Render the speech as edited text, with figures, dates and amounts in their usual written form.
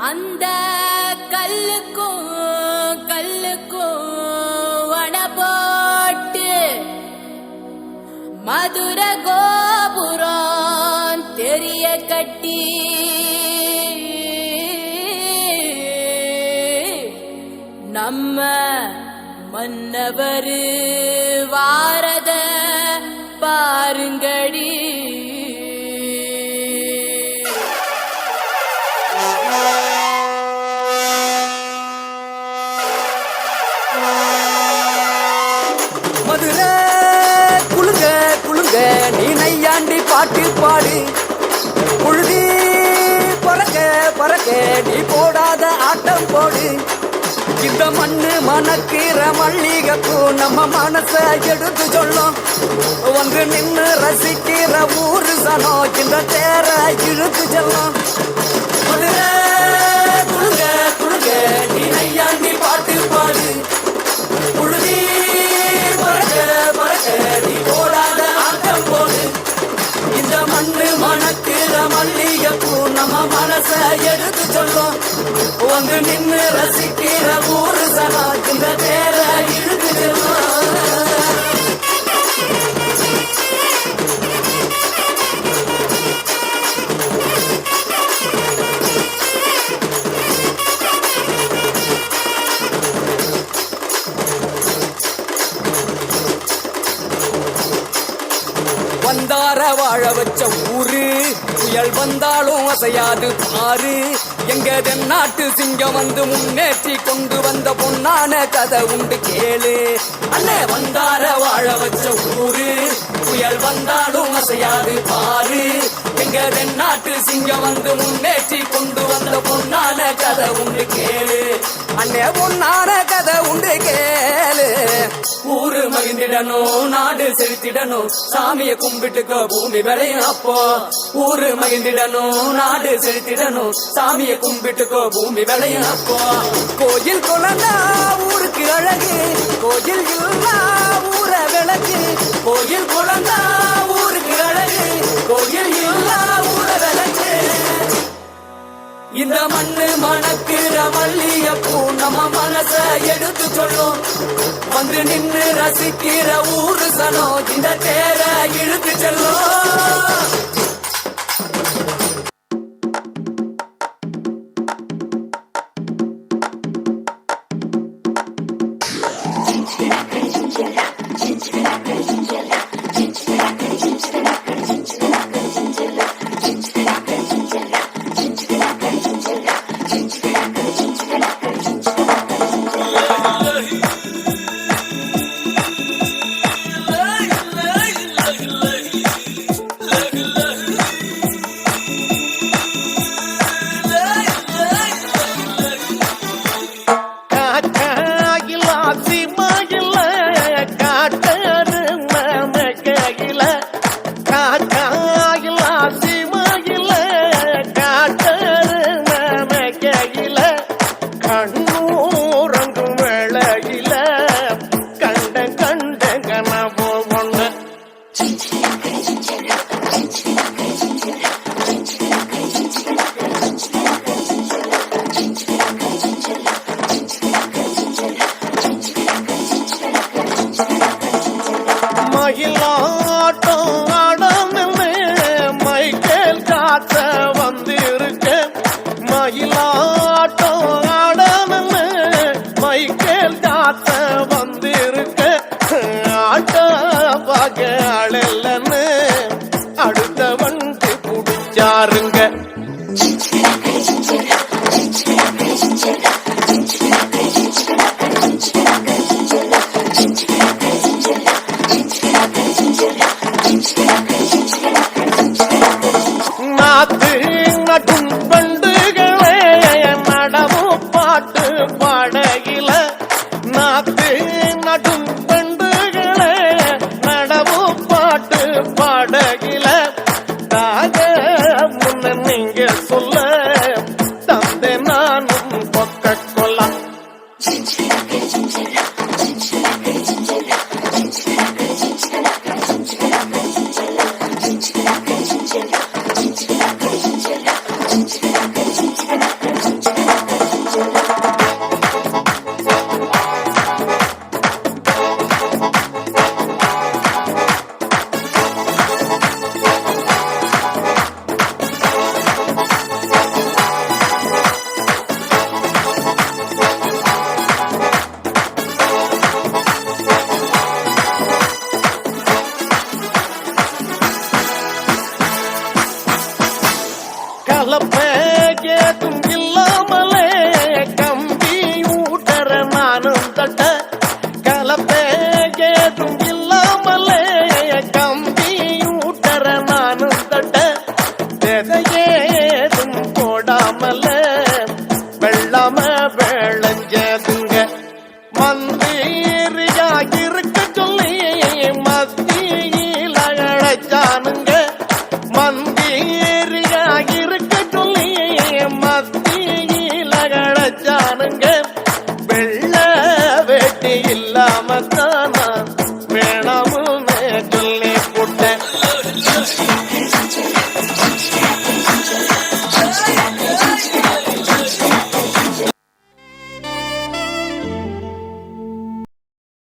அந்த கல்லுக்கும் வட போட்டு மதுர கோபுரம் தெரிய கட்டி நம்ம மன்னவர் வாரத பாருங்கடி. மதுரை குளுங்க குளுங்க நீ நையாண்டி பாட்டு பாடு. புழுதி பறக்க பறக்க நீ போடாத ஆட்டம் போடு. இந்த மண்ணு மணக்கிற மல்லிகைப்பூ நம்ம மனச எடுத்து சொல்லும். வந்து நின்று ரசிக்கிற ஊரு சனம் இந்த தேர இழுத்து செல்லும். மதுரை குளுங்க குளுங்க நீ நையாண்டி பாட்டு பாடு. புழுதி பறக்க பறக்க நீ போடாத ஆட்டம் போடு. இந்த மண்ணு மணக்கிற மல்லிகைப்பூ நம்ம மனச எடுத்து சொல்லும். வந்து நின்று ரசிக்கிற ஊரு சனா இந்த தேர இழுத்து செல்லும். வந்தார வாழ வச்ச ஊரு புயல் வந்தாலும் அசையாது பாரு. எங்க தென்னாட்டு சிங்கம் வந்து முன்னேற்றி கொண்டு வந்த பொன்னான கதை உண்டு கேளு. அண்ணே வந்தார வாழ வச்ச ஊரு புயல் வந்தாலும் அசையாது பாரு. எங்க தென்னாட்டு சிங்கம் வந்து முன்னேற்றி கொண்டு வந்த பொன்னான கதை உண்டு கேளு. அண்ணே பொன்னான கதை உண்டு கேளு. ஊரு மகிழ்ந்திடணும் நாடு செலுத்திடணும் சாமிய கும்பிட்டுக்கோ பூமி விளையும். அப்போ ஊரு மகிழ்ந்திடணும் நாடு செலுத்திடணும் சாமிய கும்பிட்டுக்கோ பூமி விளையும். அப்போ கோயில் குழந்தா ஊருக்கு அழகு கோயில் இல்லா ஊர விளக்கு. கோயில் குழந்தா ஊருக்கு அழகு கோயில் இல்லா ஊர விளக்கு. இந்த மண்ணு மணக்கிற மல்லிகைப்பூ நம்ம மனச எடுத்து சொல்லும். வந்து நின்று ரசிக்கிற ஊரு சனம் இந்த தேர இழுத்து செல்லும். மயிலாட்டம் ஆடமே மைக்கேல் காத்த வந்திருக்க. மயிலாட்டம் ஆடமே மைக்கேல் காத்த வந்திருக்க. ஆட்ட பாக்க ஆளல்லன்னு அடுத்த வண்டி குடிச்சாருங்க. நாத்து நடும் பண்டுகளே நடவும் பாட்டு பாடகில. நாத்து நடும் பண்டுகளே நடவும் பாட்டு பாடகில. தாக முன்ன நீங்க சொல்ல தந்தை நானும் பொக்க கொள்ள. Thank you. கலப்பேதும் இல்லாமலே கம்பி ஊட்டற நானும் தட்ட கலப்பேதும் இல்லாமலே கம்பி ஊட்டற நானும் தட்ட விதையேதும் போடாமல வெள்ளாம விளைஞ்சதுங்க மந்திரியாக இருக்க சொல்லி மத்தியில அழைச்சானுங்க மந்திரியாக இருக்க சொல்லி மத்தியில அழைச்சானுங்க வெள்ள வேட்டி இல்லாம தானா வேணாமுன்னு சொல்லி போட்டேன்